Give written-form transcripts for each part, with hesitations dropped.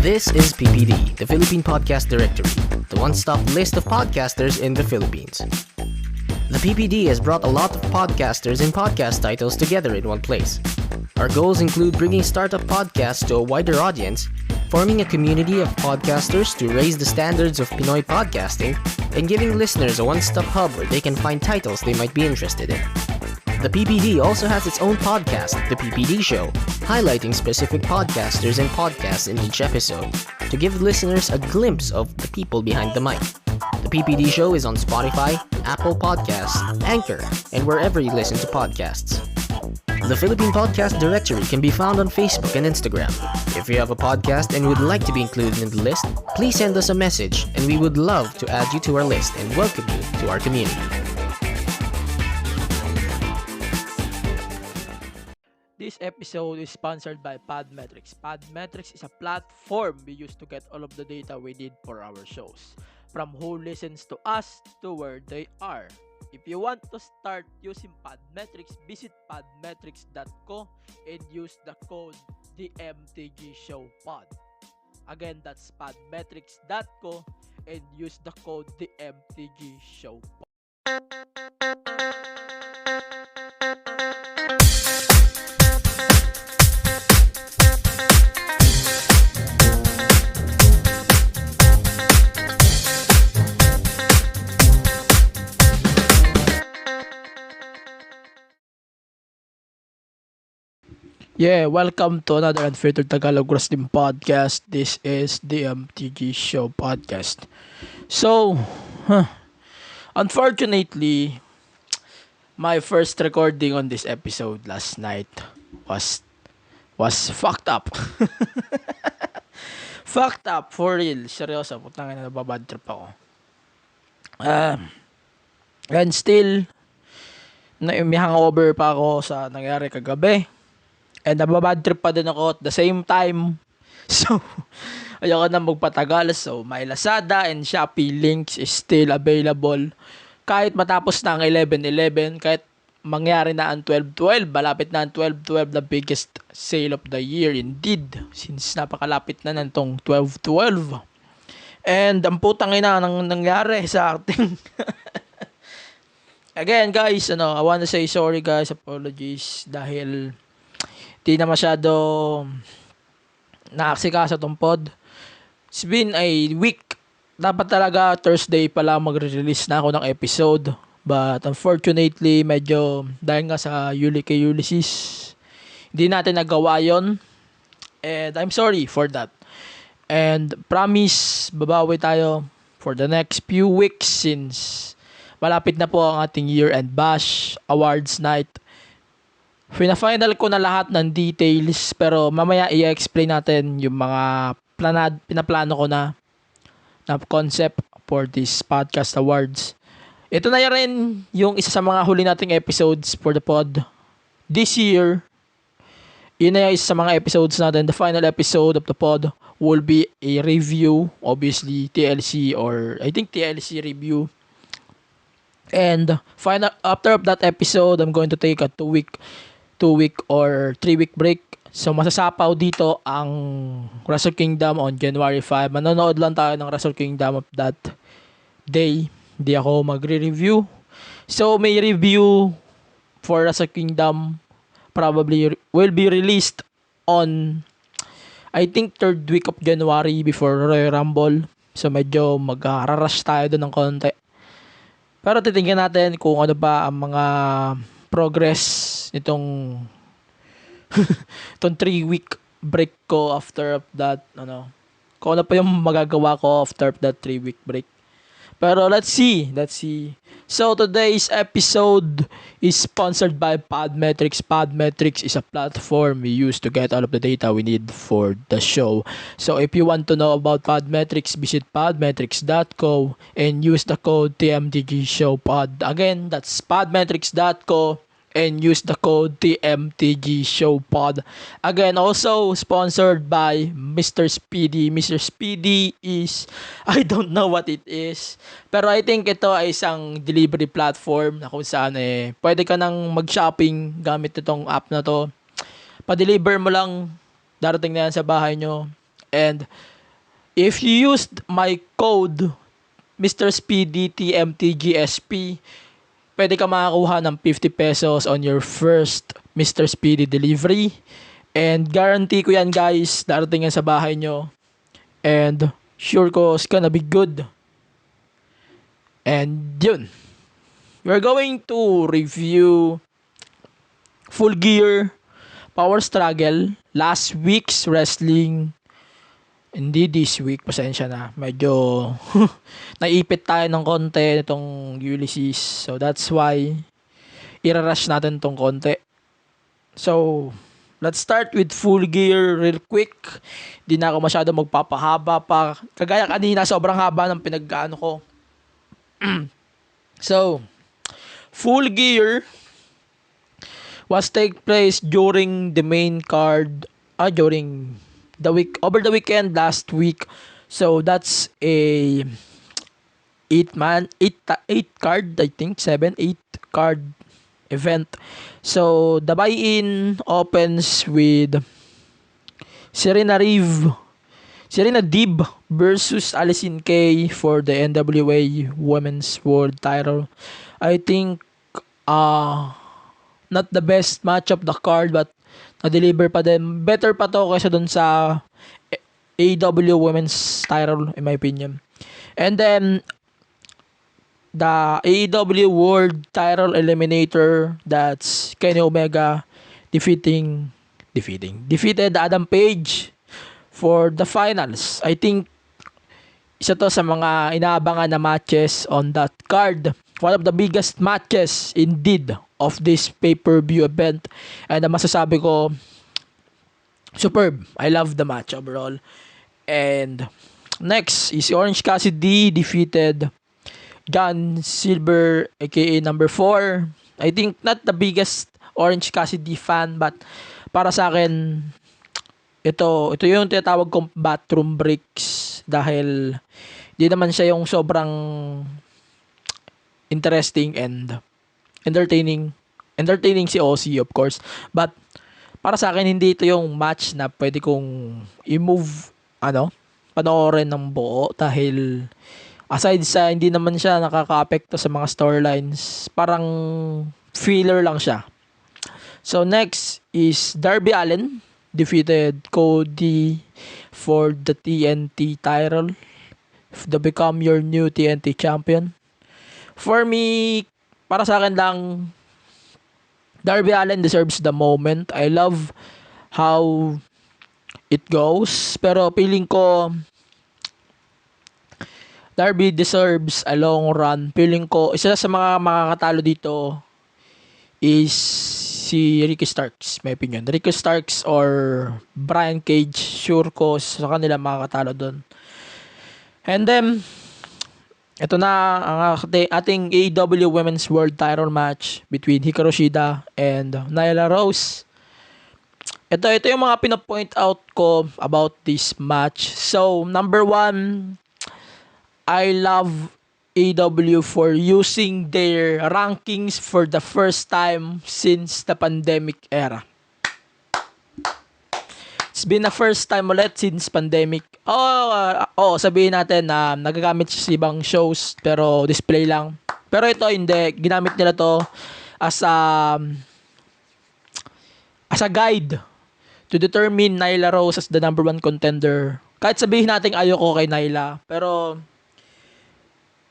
This is PPD, the Philippine Podcast Directory, the one-stop list of podcasters in the Philippines. The PPD has brought a lot of podcasters and podcast titles together in one place. Our goals include bringing startup podcasts to a wider audience, forming a community of podcasters to raise the standards of Pinoy podcasting, and giving listeners a one-stop hub where they can find titles they might be interested in. The PPD also has its own podcast, The PPD Show, highlighting specific podcasters and podcasts in each episode to give listeners a glimpse of the people behind the mic. The PPD Show is on Spotify, Apple Podcasts, Anchor, and wherever you listen to podcasts. The Philippine Podcast Directory can be found on Facebook and Instagram. If you have a podcast and would like to be included in the list, please send us a message and we would love to add you to our list and welcome you to our community. This episode is sponsored by Podmetrics. Podmetrics is a platform we use to get all of the data we need for our shows, from who listens to us to where they are. If you want to start using Podmetrics, visit podmetrics.co and use the code DMTGShowPod. Again, that's podmetrics.co and use the code DMTGShowPod. Yeah, welcome to another Unfiltered Tagalog Wrestling Podcast. This is the MTG Show Podcast. So, unfortunately, my first recording on this episode last night was fucked up. Fucked up, for real. Seryoso, putang ina, nababad trip ako. And still, may hangover pa ako sa nangyari kagabi. And nababad trip pa din ako at the same time. So, ayoko na magpatagal. So, my Lazada and Shopee links is still available. Kahit matapos na ang 11/11, kahit mangyari na ang 12/12, malapit na ang 12/12, the biggest sale of the year indeed. Since napakalapit na nitong 12/12. And ang putang ina nang nangyari sa ating... Again, guys, I wanna say sorry, guys. Apologies dahil... di na masyado naaksikaso tong pod. It's been a week. Dapat talaga Thursday pala magre-release na ako ng episode. But unfortunately, medyo dahil nga sa kay Ulysses, hindi natin nagawa yon. And I'm sorry for that. And promise, babawi tayo for the next few weeks since malapit na po ang ating year-end bash, awards night. Pina-final ko na lahat ng details pero mamaya i-explain natin yung mga pinaplano ko na concept for this podcast awards. Ito na rin yung isa sa mga huli nating episodes for the pod this year. Yun na yung isa sa mga episodes natin. The final episode of the pod will be a review, obviously TLC or I think TLC review. And after of that episode, I'm going to take a 2-week or 3-week break. So, masasapaw dito ang Wrestle Kingdom on January 5. Manonood lang tayo ng Wrestle Kingdom of that day. Hindi ako magre-review. So, may review for Wrestle Kingdom probably will be released on I think 3rd week of January before Royal Rumble. So, medyo mag-rush tayo doon ng konti. Pero titingnan natin kung ano ba ang mga progress nitong 3-week break ko after that, kung ano pa yung magagawa ko after that 3-week break. Pero let's see. So today's episode is sponsored by Podmetrics. Podmetrics is a platform we use to get all of the data we need for the show. So if you want to know about Podmetrics, visit podmetrics.co and use the code TMTGShowPod. Again, that's podmetrics.co and use the code TMTGShowPod. Again, also sponsored by Mr. Speedy. Mr. Speedy is, I don't know what it is, pero I think ito ay isang delivery platform na kung saan pwede ka nang mag-shopping gamit itong app na to. Pa-deliver mo lang, darating na yan sa bahay nyo. And if you used my code Mr. Speedy TMTGSP, pwede ka makakuha ng 50 pesos on your first Mr. Speedy delivery. And guarantee ko yan guys, darating yan sa bahay nyo. And sure ko it's gonna be good. And yun. We're going to review Full Gear, Power Struggle, last week's wrestling. Hindi this week, pasensya na. Medyo naipit tayo ng konti nitong Ulysses. So that's why irarush natin tong konti. So let's start with Full Gear real quick. Di na ako masyado magpapahaba pa. Kagaya kanina, sobrang haba ng pinag-ano ko. So, Full Gear was take place during the main card, during the week, over the weekend last week. So that's a 8 card, I think 8 card event. So the buy-in opens with Serena Deeb versus Allison Kay for the NWA Women's World Title. I think not the best match of the card, but na-deliver pa din. Better pa to kaysa dun sa AEW Women's Title, in my opinion. And then, the AEW World Title Eliminator, that's Kenny Omega, defeated Adam Page for the finals. I think, isa to sa mga inaabangan na matches on that card. One of the biggest matches, indeed, of this pay-per-view event. And masasabi ko, superb. I love the match overall. And next is Orange Cassidy defeated John Silver, aka number 4. I think not the biggest Orange Cassidy fan, but para sa akin, ito yung tinatawag kong bathroom breaks dahil di naman siya yung sobrang interesting and entertaining si Aussie, of course, but para sa akin hindi ito yung match na pwede kong i-move panoorin ng buo dahil aside sa hindi naman siya nakaka-apekto sa mga storylines, parang filler lang siya. So next is Darby Allin defeated Cody for the TNT title to become your new TNT champion. For me, para sa akin lang, Darby Allin deserves the moment. I love how it goes. Pero feeling ko, Darby deserves a long run. Feeling ko, isa sa mga makakatalo dito is si Ricky Starks, my opinion. Ricky Starks or Brian Cage, sure ko sa kanila makakatalo doon. And then, ito na ang ating AEW Women's World Title match between Hikaru Shida and Nyla Rose. Ito yung mga pinapoint out ko about this match. So, number 1, I love AEW for using their rankings for the first time since the pandemic era. It's been the first time ulit since pandemic. Sabihin natin na nagagamit siya sa ibang shows pero display lang. Pero ito hindi, ginamit nila to as a guide to determine Nyla Rose as the number 1 contender. Kahit sabihin natin ayoko kay Nyla, pero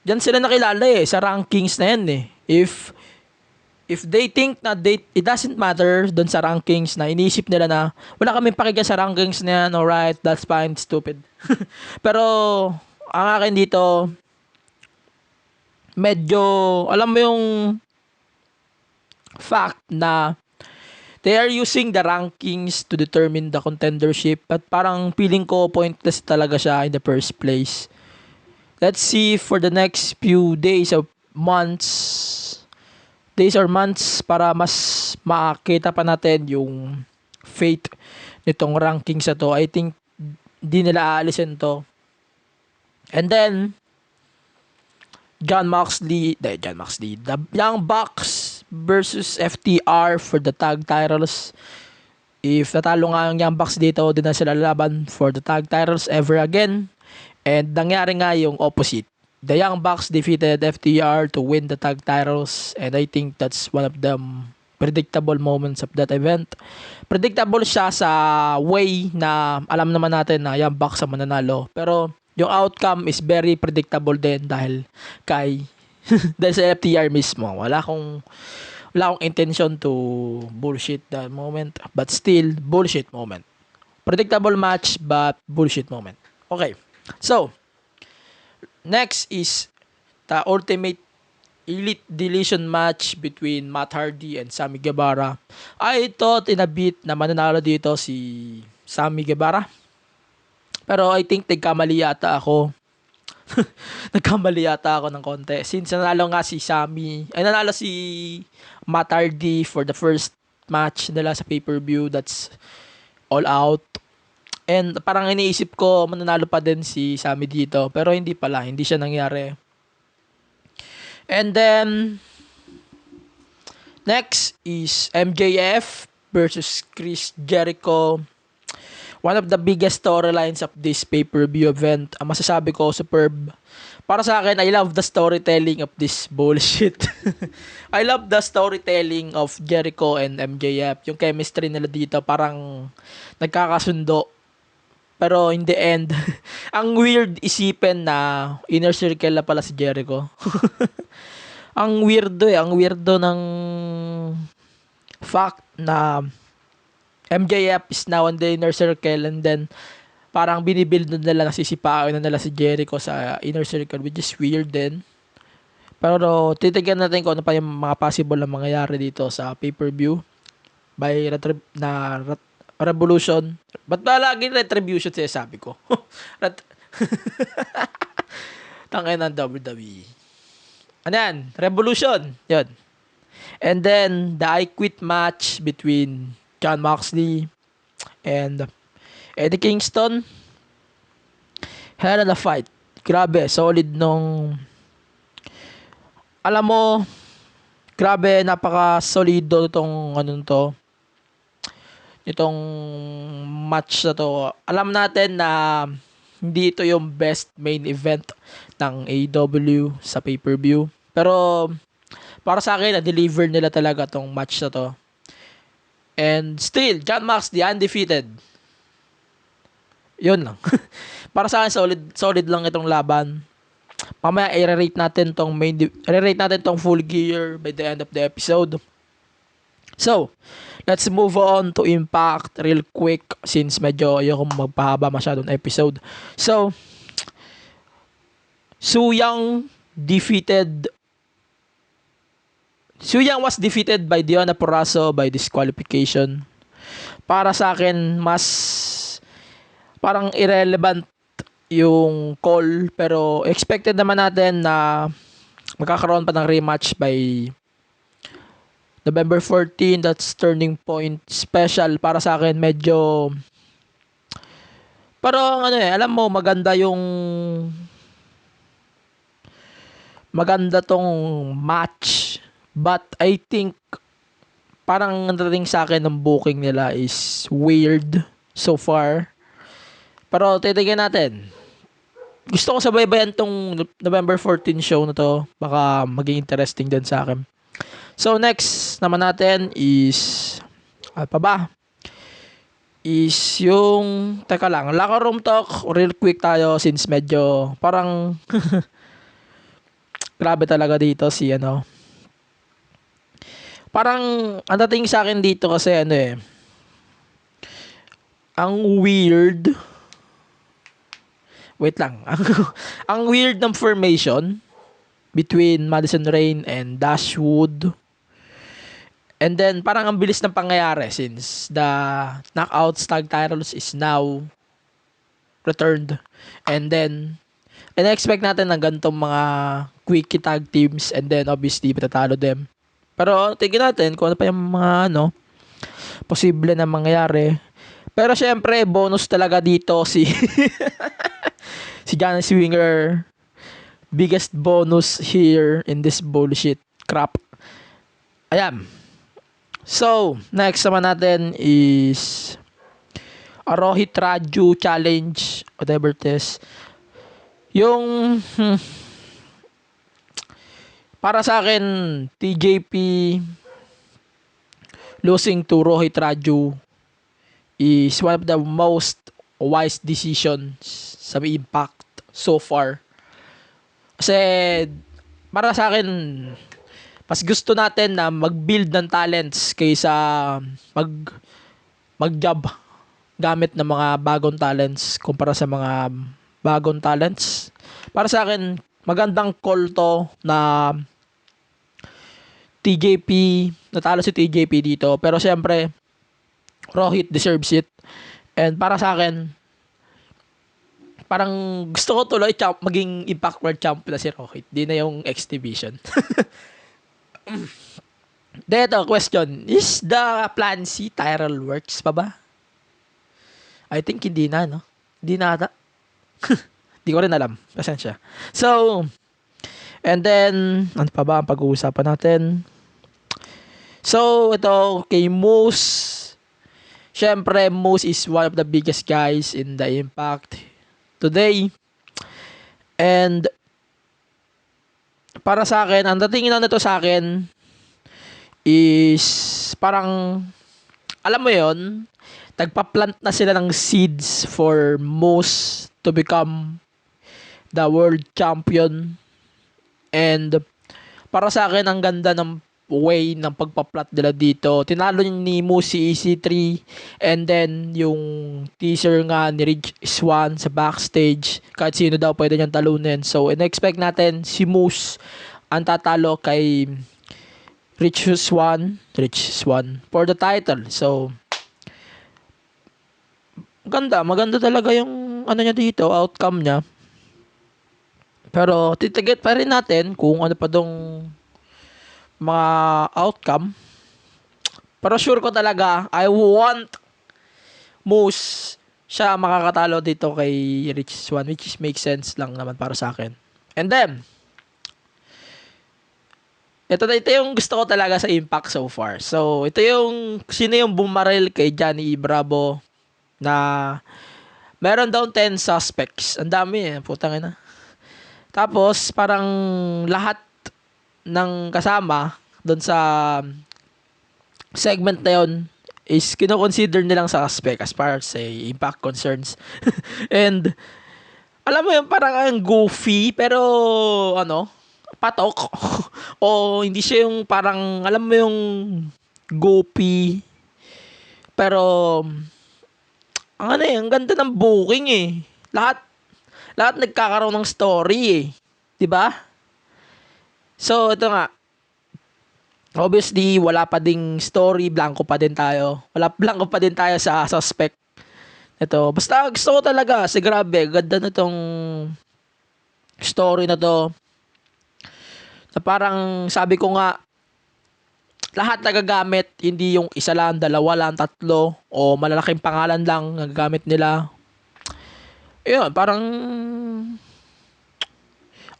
diyan sila nakilala sa rankings na yan If they think na it doesn't matter doon sa rankings na inisip nila na wala kaming pakinggan sa rankings na yan, alright, that's fine, stupid. Pero ang akin dito, medyo, alam mo yung fact na they are using the rankings to determine the contendership at parang feeling ko pointless talaga siya in the first place. Let's see for the next few days or months para mas makita pa natin yung fate nitong rankings na to. I think di nila aalisin to. And then the Young Bucks versus FTR for the tag titles. If natalo nga yung Young Bucks dito, di na sila lalaban for the tag titles ever again. And nangyari nga yung opposite. The Young Bucks defeated FTR to win the tag titles, and I think that's one of the predictable moments of that event. Predictable siya sa way na alam naman natin na Young Bucks ang mananalo. Pero yung outcome is very predictable din dahil dahil sa FTR mismo. Wala akong intention to bullshit that moment, but still bullshit moment. Predictable match but bullshit moment. Okay. So, next is the Ultimate Elite Deletion match between Matt Hardy and Sammy Guevara. I thought in a bit na mananalo dito si Sammy Guevara. Pero I think nagkamali yata ako. Nagkamali yata ako ng konti. Since nanalo si Matt Hardy for the first match nila sa pay-per-view, that's All Out. And parang iniisip ko mananalo pa din si Sammy dito. Pero hindi pala. Hindi siya nangyari. And then, next is MJF versus Chris Jericho. One of the biggest storylines of this pay-per-view event. Ang masasabi ko, superb. Para sa akin, I love the storytelling of this bullshit. I love the storytelling of Jericho and MJF. Yung chemistry nila dito, parang nagkakasundo. Pero in the end, ang weird isipin na inner circle na pala si Jericho. Ang weirdo ng fact na MJF is now on the inner circle, and then parang binibuild na nila, nasisipain na nila si Jericho sa inner circle, which is weird din. Pero titignan natin kung ano pa yung mga possible na mangyayari dito sa pay-per-view by Revolution. Ba't ba laging Retribution siya sabi ko? Tangin ng WWE. Ano yan? Revolution. Yun. And then, the I Quit match between Jon Moxley and Eddie Kingston. Hell of a fight. Grabe, solid nung... Alam mo, grabe, napaka-solido itong match na to. Alam natin na hindi ito yung best main event ng AEW sa pay-per-view. Pero para sa akin, na-deliver nila talaga tong match na to. And still, Jon Moxley undefeated. Yun lang. Para sa akin, solid lang itong laban. Mamaya i-rate natin tong Full Gear by the end of the episode. So, let's move on to Impact real quick since medyo ayoko magpahaba masyadong episode. So, Su Yung was defeated by Deonna Purrazzo by disqualification. Para sa akin, mas parang irrelevant yung call, pero expected naman natin na magkakaroon pa ng rematch by November 14. That's turning point special para sa akin. Medyo pero alam mo, maganda tong match, but I think parang narating sa akin ng booking nila is weird so far. Pero titignan natin. Gusto ko sabaybayan tong November 14 show na to. Baka maging interesting din sa akin. So next naman natin is is yung locker room talk. Real quick tayo since medyo parang grabe talaga dito si parang ang dating sa akin dito kasi ang weird. Wait lang. Ang weird ng formation between Madison Rayne and Dashwood. And then parang ang bilis ng pangyayari since the Knockouts tag titles is now returned. And then expect natin ng ganitong mga quickie tag teams, and then obviously patatalo them. Pero tingnan natin kung ano pa yung mga posible na mangyayari. Pero syempre bonus talaga dito si si Johnny Swinger. Biggest bonus here in this bullshit crap. Ayan. So, next naman natin is Rohit Raju Challenge, whatever it is. Yung para sa akin, TJP losing to Rohit Raju is one of the most wise decisions sa Impact so far. Kasi para sa akin, mas gusto natin na mag-build ng talents kaysa mag-job gamit ng mga bagong talents kumpara sa mga bagong talents. Para sa akin, magandang call to na TJP, natalo si TJP dito. Pero siyempre, Rohit deserves it. And para sa akin, parang gusto ko tuloy maging Impact World Champion na si Rohit. Di na yung X Division. Dito, question. Is the Plan C Tyrell works pa ba? I think hindi na, no? Hindi na ata. Di ko rin alam. Pasensya. So, and then, ano pa ba ang pag-uusapan natin? So, ito, kay Moose. Siyempre, Moose is one of the biggest guys in the Impact today. And, para sa akin, ang dating na nito sa akin is parang, alam mo yon, nagpa-plant na sila ng seeds for Moose to become the world champion. And para sa akin, ang ganda ng way ng pagpa-plot nila dito. Tinalo ni Moose si EC3, and then yung teaser nga ni Rich Swann sa backstage, kahit sino daw pwede niyang talunin. So, in-expect natin si Moose ang tatalo kay Rich Swann for the title. So, maganda talaga yung ano niya dito, outcome niya. Pero titiget pa rin natin kung ano pa dong mga outcome. Pero sure ko talaga, I want Moose siya makakatalo dito kay Rich Swann, which makes sense lang naman para sa akin. And then, ito yung gusto ko talaga sa Impact so far. So, ito yung sino yung bumaril kay Johnny Bravo na meron daw 10 suspects. Ang dami putang ina. Tapos, parang lahat ng kasama doon sa segment na yun is kino-consider nilang suspect as far as say Impact concerns. And alam mo yun, parang ang goofy pero ano, patok. O hindi siya yung parang, alam mo yung goofy pero ang ano ang ganda ng booking lahat nagkakaroon ng story 'di ba? So, ito nga. Obviously, wala pa ding story. Blanco pa din tayo. Blanco pa din tayo sa suspect. Ito. Basta gusto ko talaga. Kasi grabe. Ganda na tong story na to. Na parang sabi ko nga, lahat nagagamit. Hindi yung isa lang, dalawa lang, tatlo. O malalaking pangalan lang nagagamit nila. Yun, parang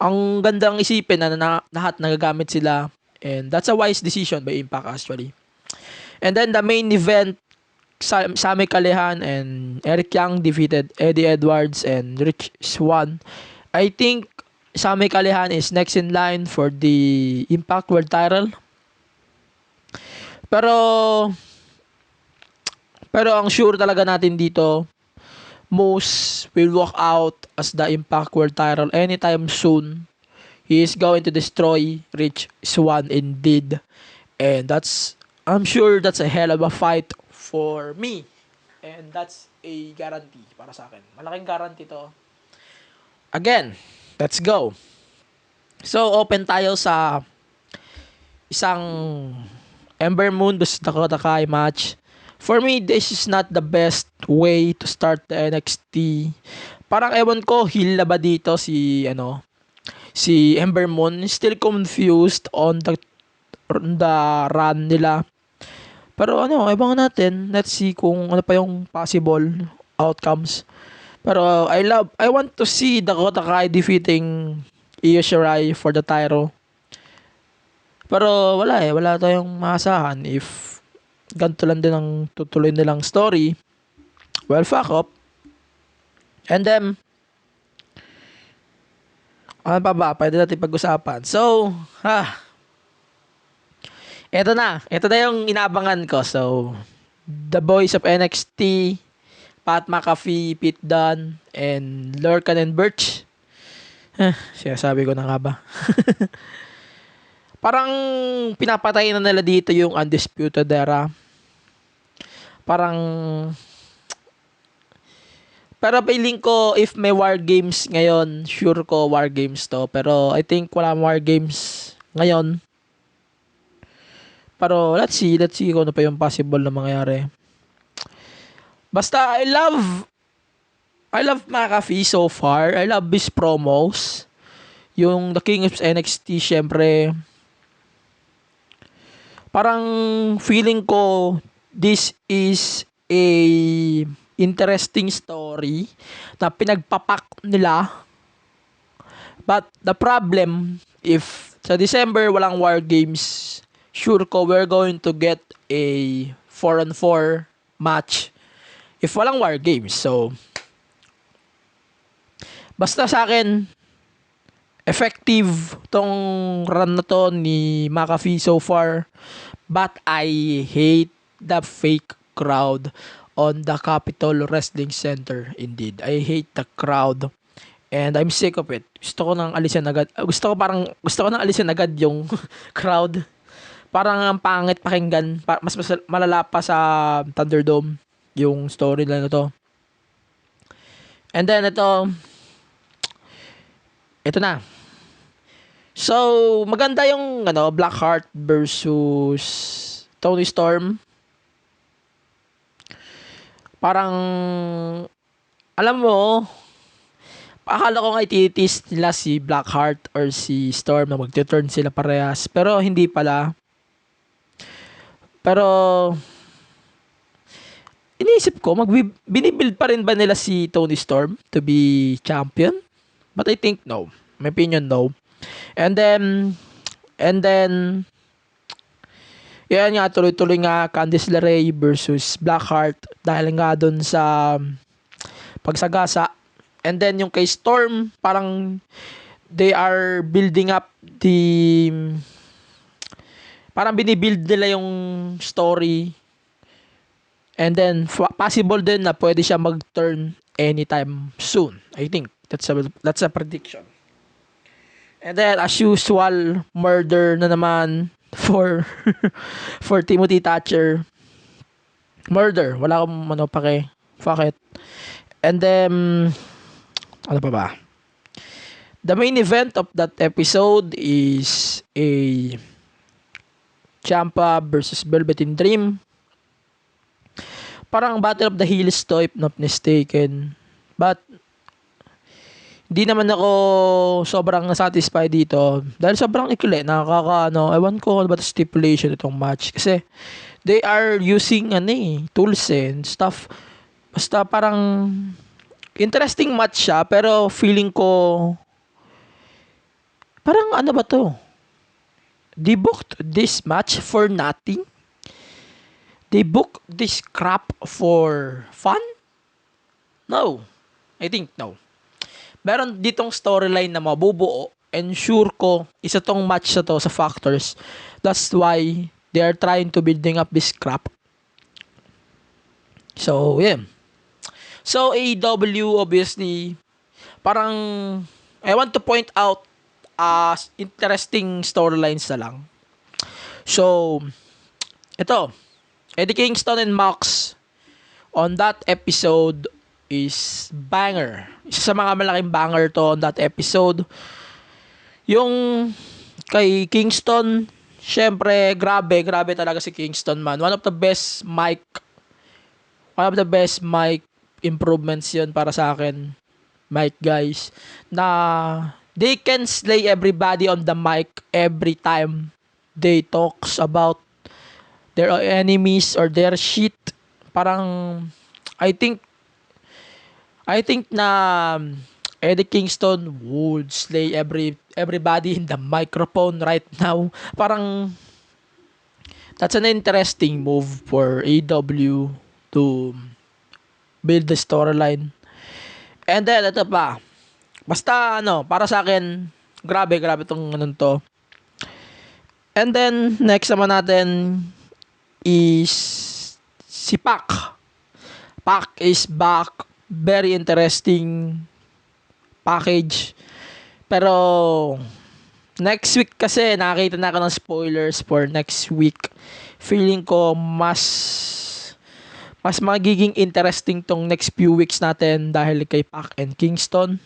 ang gandang isipin na lahat nagagamit sila. And that's a wise decision by Impact actually. And then the main event, Sami Callihan and Eric Young defeated Eddie Edwards and Rich Swann. I think Sami Callihan is next in line for the Impact World title. Pero ang sure talaga natin dito, Moose will walk out as the Impact World title anytime soon. He is going to destroy Rich Swann indeed. And I'm sure that's a hell of a fight for me. And that's a guarantee para sa akin. Malaking guarantee to. Again, let's go. So, open tayo sa isang Ember Moon vs Dakota Kai match. For me, this is not the best way to start the NXT. Parang ewan ko, heel na ba dito si Ember Moon. Still confused on the run nila. Pero ewan natin. Let's see kung ano pa yung possible outcomes. Pero I want to see Dakota Kai defeating Io Shirai for the title. Pero wala tayong maasahan if ganito lang din ang tutuloy nilang story. Well, fuck up. And then, ano pa ba? Pwede natin pag-usapan. So, eto na. Ito na yung inaabangan ko. So, the boys of NXT, Pat McAfee, Pete Dunne, and Lorcan and Birch. Sinasabi ko na nga ba? Parang pinapatay na nila dito yung Undisputed Era. Parang, pero feeling ko, if may War Games ngayon, sure ko War Games to. Pero I think wala War Games ngayon. Pero let's see kung ano pa yung possible na mangyari. Basta I love McAfee so far. I love his promos. Yung The King of NXT, syempre, parang feeling ko this is a interesting story na pinagpapak nila. But the problem, if sa December walang War Games, sure ko we're going to get a 4-on-4 match if walang War Games. So, basta sa akin, effective tong run na to ni McAfee so far. But I hate the fake crowd on the Capitol Wrestling Center. Indeed, I hate the crowd. And I'm sick of it. Gusto ko nang alisin agad. Gusto ko nang alisin agad yung crowd. Parang ang pangit pakinggan. Mas malala pa sa Thunderdome yung storyline na to. And then ito na. So, maganda yung Blackheart versus Toni Storm. Parang, alam mo, akala ko nga ititis nila si Blackheart or si Storm na magte-turn sila parehas. Pero hindi pala. Pero, iniisip ko, binibuild pa rin ba nila si Toni Storm to be champion? But I think no. My opinion, no. And then, yan nga, tuloy-tuloy nga Candice LeRae versus Blackheart dahil nga dun sa pagsagasa. And then yung kay Storm, parang they are building up parang binibuild nila yung story. And then possible din na pwede siya mag-turn anytime soon. I think that's a prediction. And then as usual, murder na naman for Timothy Thatcher. Murder. Wala akong pake. Fuck it. And then, ano pa ba? The main event of that episode is a Ciampa versus Velveteen Dream. Parang Battle of the Hills to, if not mistaken. But, di naman ako sobrang satisfied dito dahil sobrang ikli, ewan ko ano ba the stipulation itong match kasi they are using tools and stuff. Basta parang interesting match siya pero feeling ko parang ano ba to, they booked this match for nothing, they booked this crap for fun. No, I think no. Meron ditong storyline na mabubuo and sure ko isa tong match na to sa factors. That's why they are trying to building up this crap. So, yeah. So, AEW obviously, parang I want to point out interesting storylines na lang. So, ito, Eddie Kingston and Mox on that episode is banger. Isa sa mga malaking banger to on that episode. Yung kay Kingston, syempre, grabe talaga si Kingston, man. One of the best mic improvements yun para sa akin. Mic guys. Na they can slay everybody on the mic every time they talks about their enemies or their shit. Parang, I think na Eddie Kingston would slay everybody in the microphone right now. Parang that's an interesting move for AEW to build the storyline. And then, ito pa. Basta, para sa akin, grabe tong to. And then, next naman natin is si Pac. Pac is back. Very interesting package. Pero, next week kasi, nakakita na ako ng spoilers for next week. Feeling ko mas magiging interesting tong next few weeks natin dahil kay Pac and Kingston.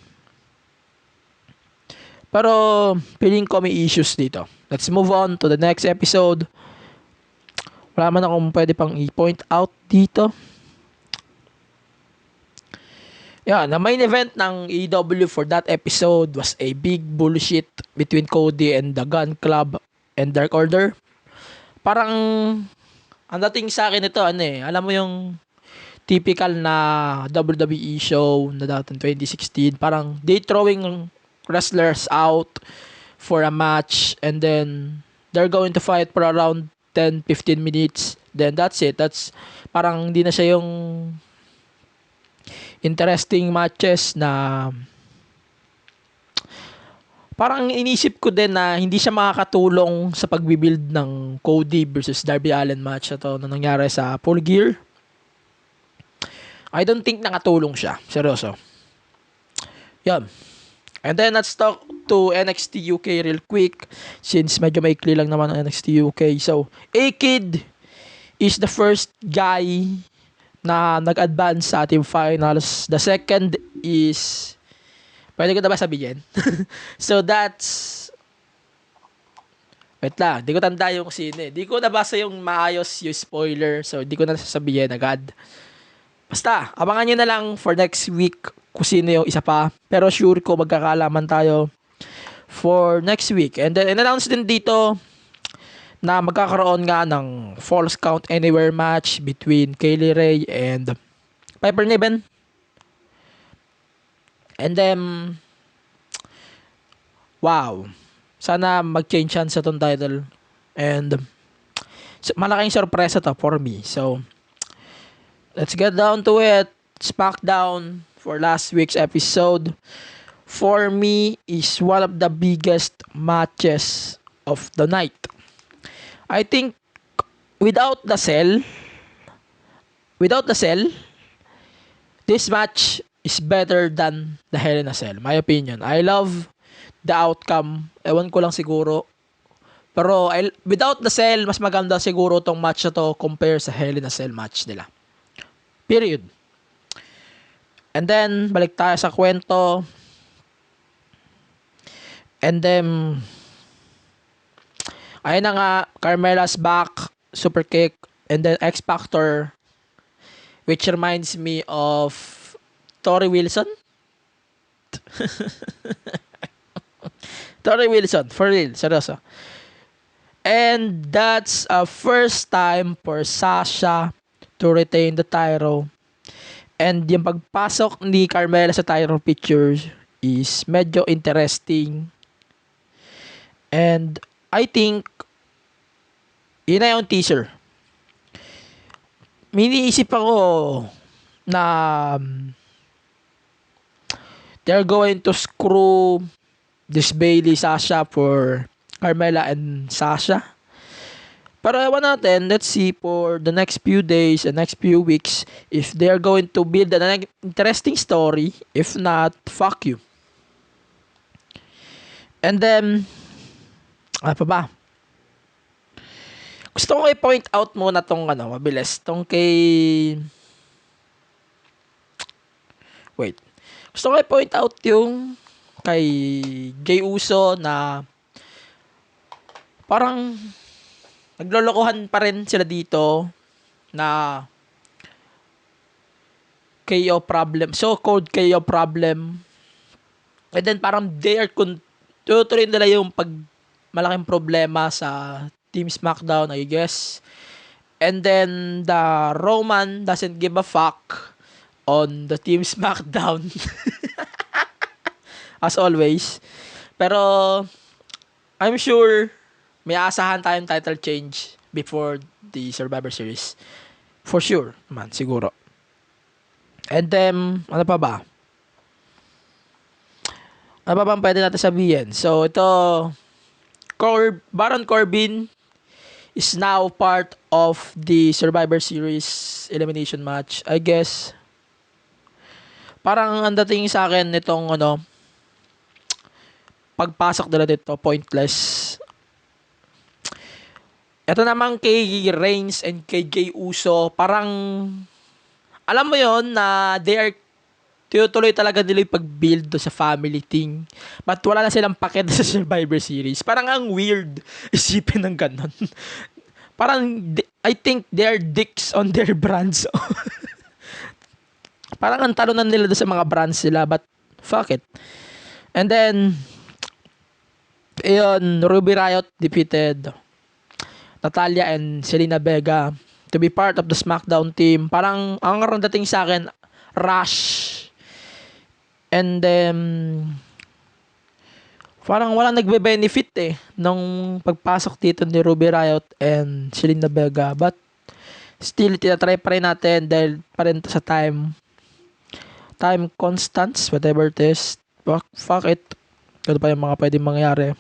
Pero, feeling ko may issues dito. Let's move on to the next episode. Wala man akong pwede pang i-point out dito. Yeah, the main event ng AEW for that episode was a big bullshit between Cody and the Gun Club and Dark Order. Parang, ang dating sa akin ito, alam mo yung typical na WWE show na dating 2016, parang they throwing wrestlers out for a match and then they're going to fight for around 10-15 minutes. Then that's it. That's parang hindi na siya yung interesting matches na parang inisip ko din na hindi siya makakatulong sa pagbibuild ng Cody versus Darby Allin match na nangyari sa Full Gear. I don't think nakatulong siya. Seryoso. Yan. And then let's talk to NXT UK real quick since medyo maikli lang naman ang NXT UK. So, A-Kid is the first guy na nag-advance sa team finals. The second is, pwede ko na ba sabihin? So that's, wait lang, di ko tanda yung sino di ko nabasa yung maayos yung spoiler, so di ko na sasabihin agad. Basta, abangan nyo na lang for next week kung sino yung isa pa. Pero sure ko magkakalaman tayo for next week. And then, in-announce din dito na magkakaroon nga ng Falls Count Anywhere match between Kaylee Ray and Piper Niven. And then, wow. Sana mag-change yan sa itong title. And, malaking sorpresa to for me. So, let's get down to it. SmackDown for last week's episode, for me, is one of the biggest matches of the night. I think without the cell, this match is better than the Hell in a Cell. My opinion. I love the outcome. Ewan ko lang siguro. Pero without the cell, mas maganda siguro tong match na to compare sa Hell in a Cell match nila. Period. And then, balik tayo sa kwento. And then, ayun na nga, Carmella's back, super kick, and then X Factor, which reminds me of Tori Wilson. Tori Wilson, for real, seryoso. And that's a first time for Sasha to retain the title. And yung pagpasok ni Carmella sa title picture is medyo interesting. And I think yun na yung teaser. Miniisip ako na they're going to screw this Bayley Sasha for Carmella and Sasha. Pero ewan natin, let's see for the next few days and next few weeks if they're going to build an interesting story. If not, fuck you. And then, ano pa ba? Gusto ko i-point out muna tong mabilis. Tong kay... Wait. Gusto ko i-point out yung kay Jey Uso na parang naglolokohan pa rin sila dito na KO problem. So-called KO problem. And then parang they are tutuloy nila yung malaking problema sa Team SmackDown, I guess. And then the Roman doesn't give a fuck on the Team SmackDown. As always. Pero I'm sure may asahan tayong title change before the Survivor Series. For sure, man, siguro. And then, ano pa ba? Ano pa bang pwede natin sabihin? So, ito, Baron Corbin is now part of the Survivor Series elimination match. I guess, parang ang dating sa akin nitong pagpasok nila dito, pointless. Ito naman kay Reigns and kay Jey Uso, parang, alam mo yon na they are tinutuloy talaga nila yung pag-build sa family thing. But wala na silang paket sa Survivor Series. Parang ang weird isipin ng ganon. Parang, I think they are dicks on their brands. Parang ang talunan nila sa mga brands nila, but fuck it. And then, ayun, Ruby Riott defeated Natalya and Zelina Vega to be part of the SmackDown team. Parang ang dating sa akin, rush. And then, parang walang nagbe-benefit nung pagpasok dito ni Ruby Riott and Zelina Vega. But, still, tinatry pa rin natin dahil pa rin sa time constants, whatever it is. Fuck it. Ano pa yung mga pwedeng mangyari.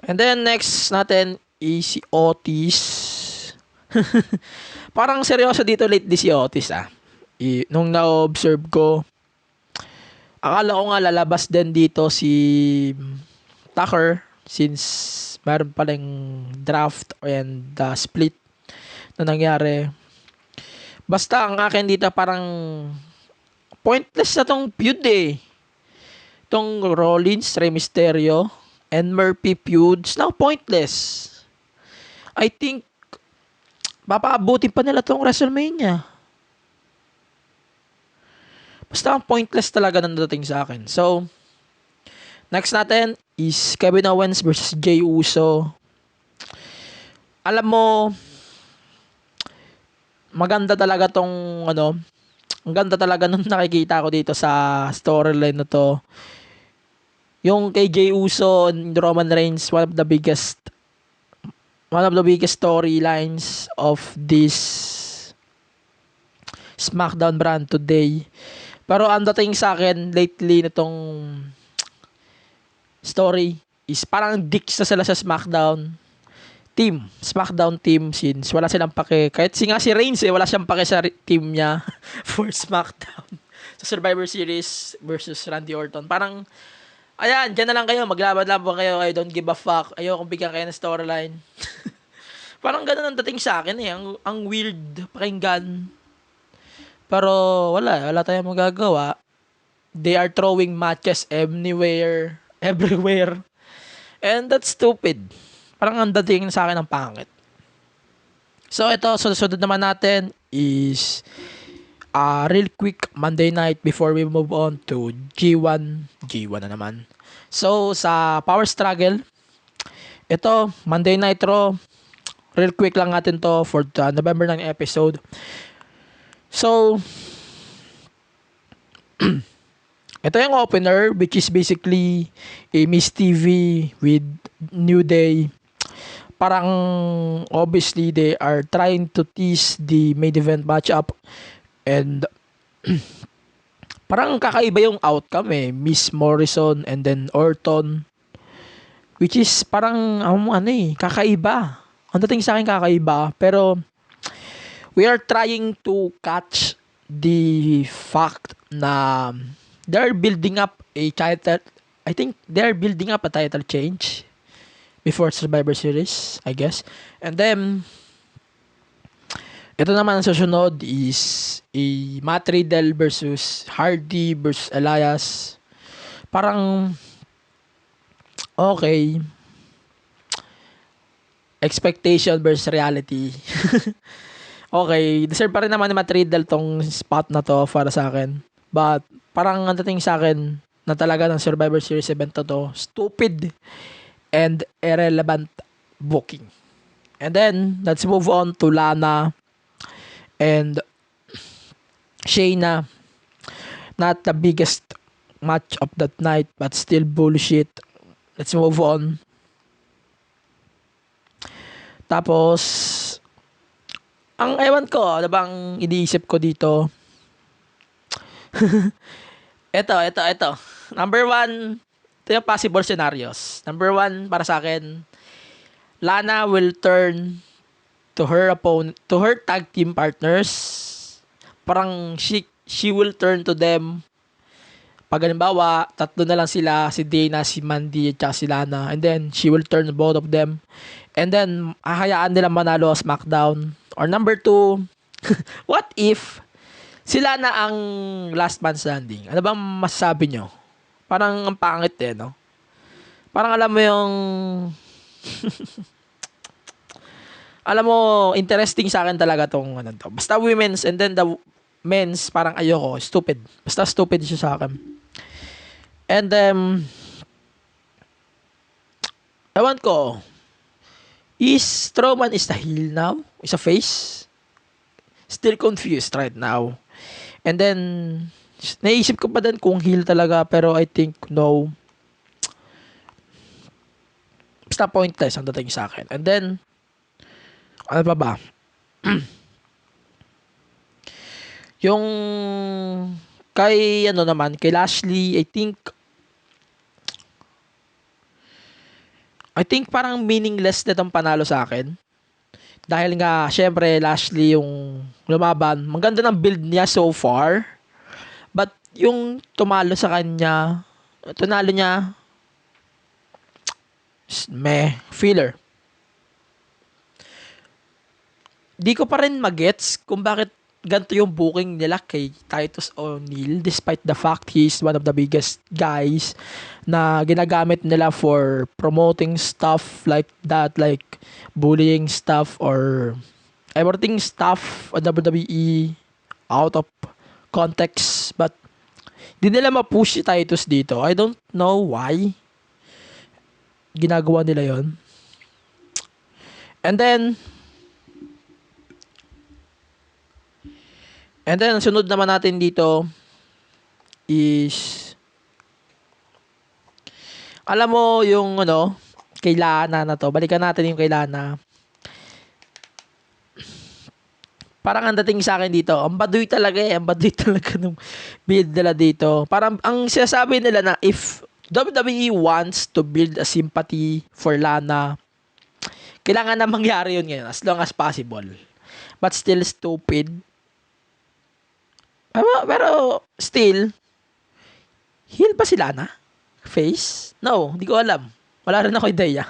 And then next natin is si Otis. Parang seryoso dito lately si Otis nung na-observe ko, akala ko nga lalabas din dito si Tucker since meron palang draft and split na nangyari. Basta ang akin dito parang pointless na tong feud Tong Rollins, Rey Mysterio and Murphy feuds, now pointless. I think papaabutin pa nila tong WrestleMania. Basta ang pointless talaga nang dating sa akin. So, next natin is Kevin Owens versus Jey Uso. Alam mo, maganda talaga tong ang ganda talaga nung nakikita ko dito sa storyline na to. Yung kay Jey Uso and Roman Reigns, one of the biggest storylines of this SmackDown brand today. Pero ang dating sa akin lately nitong story is parang dicks na sila sa SmackDown team since wala silang pake. Kahit si Reigns wala siyang pake sa team niya for SmackDown sa Survivor Series versus Randy Orton. Parang ayan, dyan na lang kayo. Maglaban-laban kayo. I don't give a fuck. Ayokong bigyan kayo ng storyline. Parang ganun ang dating sa akin Ang weird pakinggan. Pero wala tayong magagawa. They are throwing matches everywhere. And that's stupid. Parang ang dating sa akin ang pangit. So ito, susunod naman natin is real quick Monday night before we move on to G1 na naman. So sa Power Struggle, ito Monday Night Raw, real quick lang natin to for the November 9 episode. So ito yung opener, which is basically a Miss TV with New Day. Parang obviously they are trying to tease the main event matchup. And parang kakaiba yung outcome Miss Morrison and then Orton, which is parang kakaiba. Ang dating sa akin kakaiba, pero we are trying to catch the fact na they're building up a title. I think they're building up a title change before Survivor Series, I guess. And then ito naman ang susunod is a Matt Riddle versus Hardy versus Elias. Parang okay. Expectation versus reality. Okay, deserve pa rin naman ni Matt Riddle tong spot na to para sa akin. But parang ang dating sa akin na talaga ng Survivor Series event to stupid and irrelevant booking. And then let's move on to Lana and Shayna. Not the biggest match of that night, but still bullshit. Let's move on. Tapos, ang ewan ko, ano bang iniisip ko dito? Ito. Number one, ito yung possible scenarios. Number one, para sa akin, Lana will turn to her tag team partners. Parang she will turn to them. Pag halimbawa, tatlo na lang sila, si Dana, si Mandy, at si Lana. And then, she will turn both of them. And then, hahayaan nila manalo sa SmackDown. Or number two, what if sila na ang last man standing? Ano bang masasabi nyo? Parang ang pangit no? Parang alam mo yung... alam mo, interesting sa akin talaga tong ano to. Basta women's and then the men's, parang ayoko. Stupid. Basta stupid siya sa akin. And ewan ko, is Strowman is the heel now? Is a face? Still confused right now. And then, naisip ko pa din kung heel talaga, pero I think no. Basta pointless ang dating sa akin. And then, ano pa ba? Yung kay kay Lashley, I think parang meaningless na itong panalo sa akin. Dahil nga, syempre, Lashley yung lumaban. Maganda ng build niya so far. But, yung tumalo sa kanya, tunalo niya, filler. Di ko pa rin magets kung bakit ganito yung booking nila kay Titus O'Neil despite the fact he's one of the biggest guys na ginagamit nila for promoting stuff like that, like bullying stuff or everything stuff on WWE out of context. But di nila ma-push si Titus dito. I don't know why ginagawa nila yon. And then ang sunod naman natin dito is alam mo yung kay Lana na to. Balikan natin yung kay Lana. Parang ang dating sa akin dito, ang baduy talaga nung build nila dito. Parang ang sinasabi nila na if WWE wants to build a sympathy for Lana, kailangan na mangyari yun ngayon as long as possible. But still stupid. Pero still, heel ba si Lana? Face? No, hindi ko alam. Wala rin ako ideya.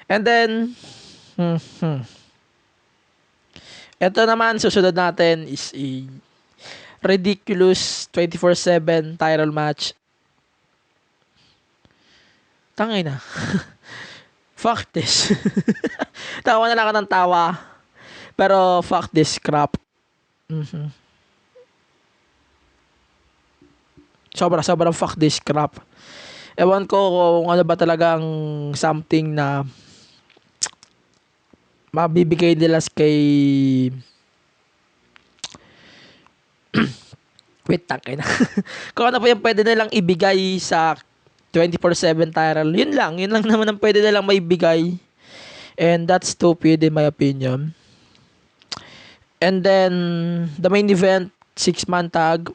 And then, ito naman, susunod natin is a ridiculous 24/7 title match. Tangay na. Fuck this. Tawa na lang ako ng tawa. Pero fuck this crap. Sobrang fuck this crap. Ewan ko kung ano ba talagang something na mabibigay nila kay wait, tangkay na. Kung ano po yung pwede nilang ibigay sa 24/7 title, yun lang naman ang pwede nilang maibigay. And that's stupid in my opinion. And then, the main event, 6-man tag.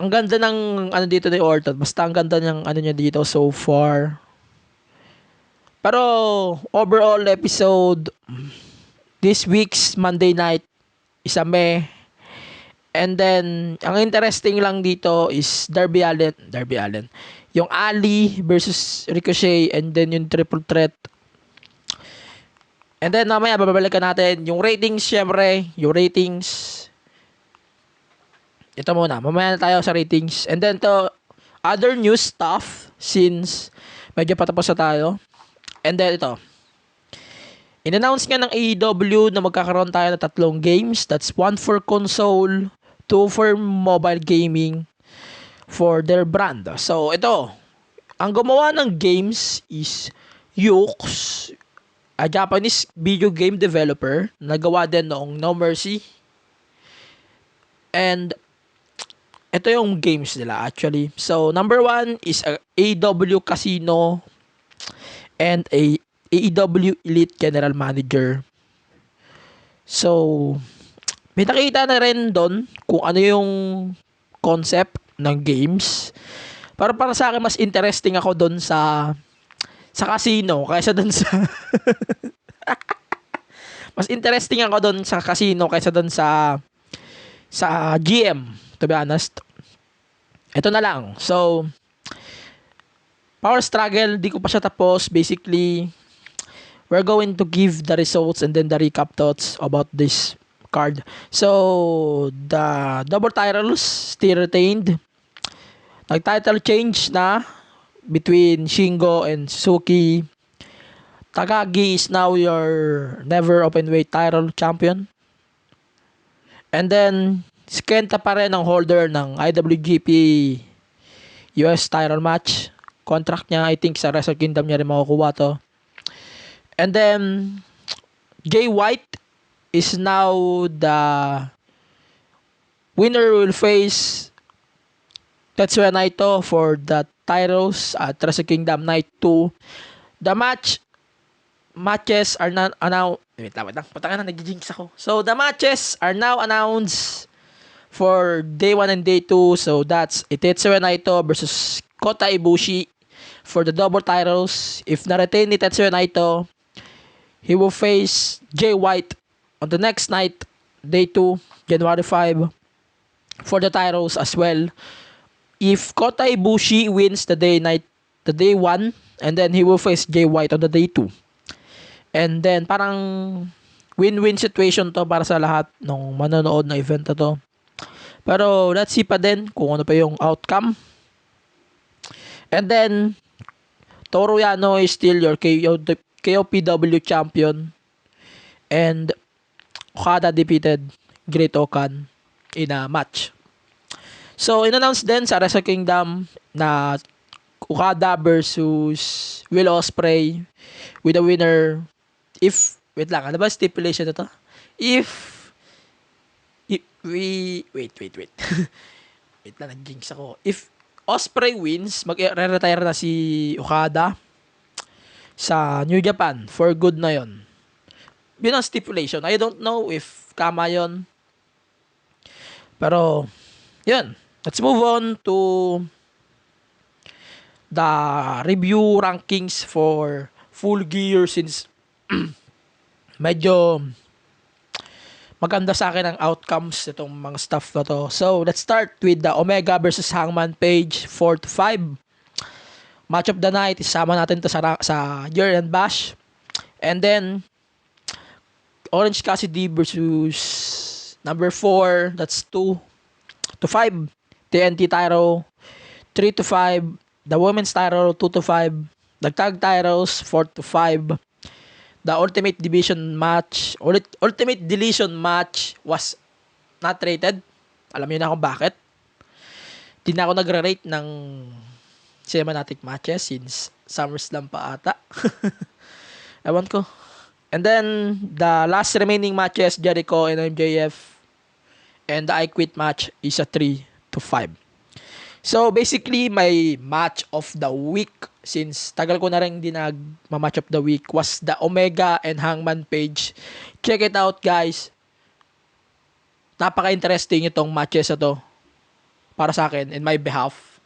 Ang ganda ng dito ni Orton. Basta ang ganda ng niya dito so far. Pero, overall episode, this week's Monday night is a meh. And then, ang interesting lang dito is Darby Allin. Yung Ali versus Ricochet and then yung triple threat. And then mamaya babalikan natin yung ratings, syempre, yung ratings. Ito muna, mamaya na tayo sa ratings. And then to other news stuff since medyo patapos na tayo. And then ito. In-announce nga ng AEW na magkakaroon tayo ng 3 games. That's 1 for console, 2 for mobile gaming for their brand. So ito, ang gumawa ng games is Yuke's, a Japanese video game developer. Nagawa din noong No Mercy. And ito yung games nila actually. So number 1 is AEW Casino. and a AEW Elite General Manager. So, may nakita na rin doon kung ano yung concept ng games. Pero para sa akin, mas interesting ako doon sa casino kaysa doon sa mas interesting ako doon sa casino kaysa doon sa GM, to be honest. Ito na lang. So, Power Struggle, di ko pa siya tapos. Basically, we're going to give the results and then the recap thoughts about this card. So, the double titles still retained. Nag-title change na between Shingo and Suzuki. Takagi is now your never openweight title champion. And then, si Kenta pa rin ang holder ng IWGP US title match. Contract niya, I think sa Wrestle Kingdom niya rin makukuha to. And then, Jay White is now the winner will face Tetsuya Naito for the titles at Wrestle Kingdom Night 2. The matches are now announced. Wait lang. Patanga na, nag-jinx ako. So, the matches are now announced for day 1 and day 2. So, that's Tetsuya Naito versus Kota Ibushi for the double titles. If na-retain ni Tetsuya Naito, he will face Jay White on the next night, day 2, January 5, for the titles as well. If Kota Ibushi wins the day 1, and then he will face Jay White on the day 2. And then, parang win-win situation to para sa lahat ng manonood na event na to. Pero, let's see pa din kung ano pa yung outcome. And then, Toru Yano is still your KOPW champion. And, Okada defeated Great Okan in a match. So, in-announce din sa Wrestle Kingdom na Okada versus Will Ospreay with a winner if, wait lang, ano ba stipulation na to? If wait. Wait lang, nag-jinx ako. If Ospreay wins, mag-retire na si Okada sa New Japan. For good na yon. Yun ang stipulation. I don't know if tama yon. Pero, yun. Let's move on to the review rankings for Full Gear since medyo maganda sa akin ang outcomes itong mga stuff na to. So, let's start with the Omega versus Hangman Page 4-5. Match of the night, isama natin to sa year-end bash. And then, Orange Cassidy versus number 4, that's 2-5. TNT title, 3-5. The women's title, 2-5. The tag titles, 4-5. The Ultimate Deletion match was not rated. Alam niyo na kung bakit. Di na ako nagre-rate ng cinematic matches since SummerSlam pa ata. Ewan ko. And then, the last remaining matches, Jericho and MJF, and the I Quit match is a 3-5. So, basically, my match of the week, since tagal ko na rin hindi nag-match of the week, was the Omega and Hangman Page. Check it out, guys. Napaka-interesting itong matches na to para sa akin, in my behalf.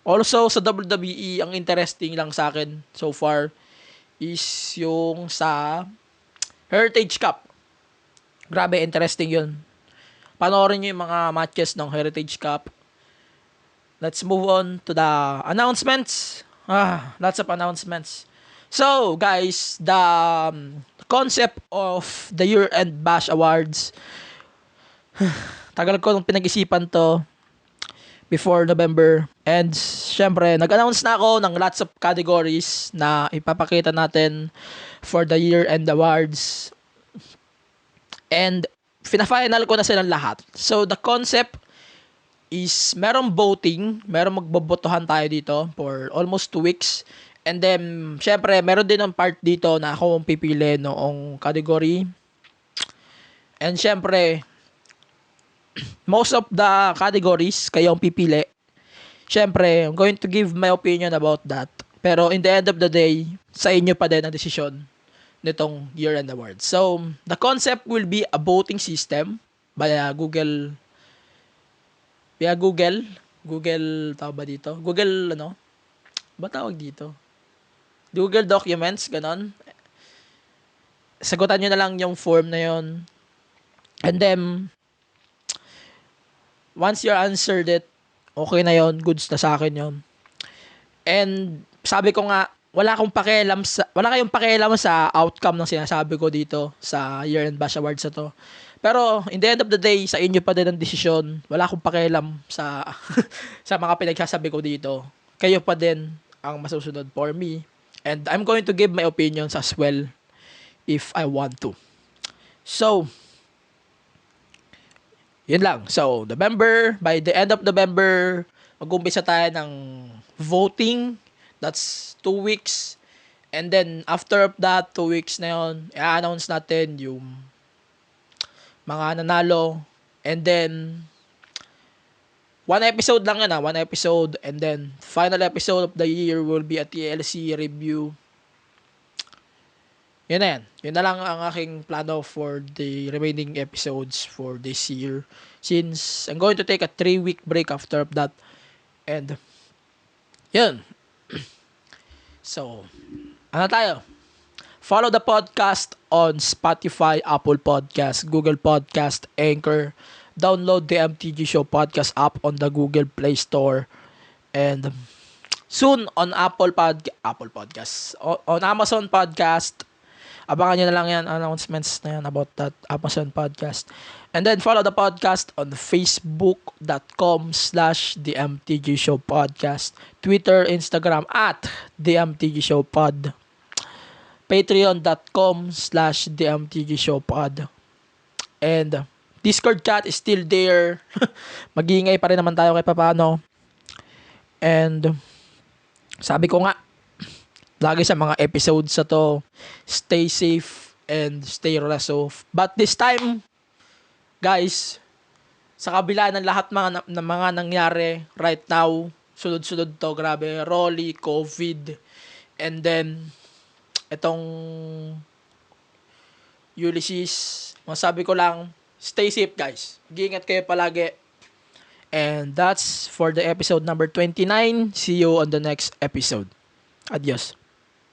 Also, sa WWE, ang interesting lang sa akin so far is yung sa Heritage Cup. Grabe, interesting yun. Panoorin nyo yung mga matches ng Heritage Cup. Let's move on to the announcements. Lots of announcements. So, guys, the concept of the Year-End Bash Awards. Tagal ko nung pinag-isipan to before November. And, syempre, nag-announce na ako ng lots of categories na ipapakita natin for the Year-End Awards. And, fina-final ko na silang lahat. So, the concept is merong voting, merong magbobotohan tayo dito for almost 2 weeks. And then, syempre, meron din ang part dito na ako ang pipili noong category. And syempre, most of the categories kayo ang pipili. Syempre, I'm going to give my opinion about that. Pero in the end of the day, sa inyo pa din ang desisyon nitong year-end award. So, the concept will be a voting system via Google, tawag ba dito? Google, ba tawag dito? Google Documents, ganon. Sagutan nyo na lang yung form na yon. And then, once you answered it, okay na yon, goods na sa akin yon. And sabi ko nga, wala kayong pakialam sa outcome ng sinasabi ko dito sa Year-End Bash Awards na to. Pero in the end of the day, sa inyo pa din ang desisyon. Wala akong pakialam sa sa mga pinagsasabi ko dito. Kayo pa din ang masusunod for me. And I'm going to give my opinions as well if I want to. So, yun lang. So, by the end of November, mag-umpisa tayo ng voting. That's 2 weeks. And then, after that 2 weeks na yun, i-announce natin yung mga nanalo. And then, 1 episode lang yan 1 episode. And then, final episode of the year will be a TLC review. Yun na yan. Yun na lang ang aking plano for the remaining episodes for this year. Since I'm going to take a 3-week break after that. And, yun. So, ano tayo? Follow the podcast on Spotify, Apple Podcast, Google Podcast, Anchor. Download the MTG Show Podcast app on the Google Play Store. And soon on Apple Podcast. On Amazon Podcast. Abangan nyo na lang yan, announcements na yan about that Amazon Podcast. And then follow the podcast on facebook.com/The MTG Show Podcast, Twitter, Instagram @The MTG Show Pod, patreon.com/The MTG Show Pod. And Discord chat is still there. Mag-iingay pa rin naman tayo kahit paano. And sabi ko nga, lagi sa mga episodes sa to, stay safe and stay relaxed. But this time, guys, sa kabila ng lahat ng mga nangyari right now, sunod-sunod to, grabe, Rolly, COVID, and then, itong Ulysses, masabi ko lang, stay safe guys. Mag-iingat kayo palagi. And that's for the episode number 29. See you on the next episode. Adios.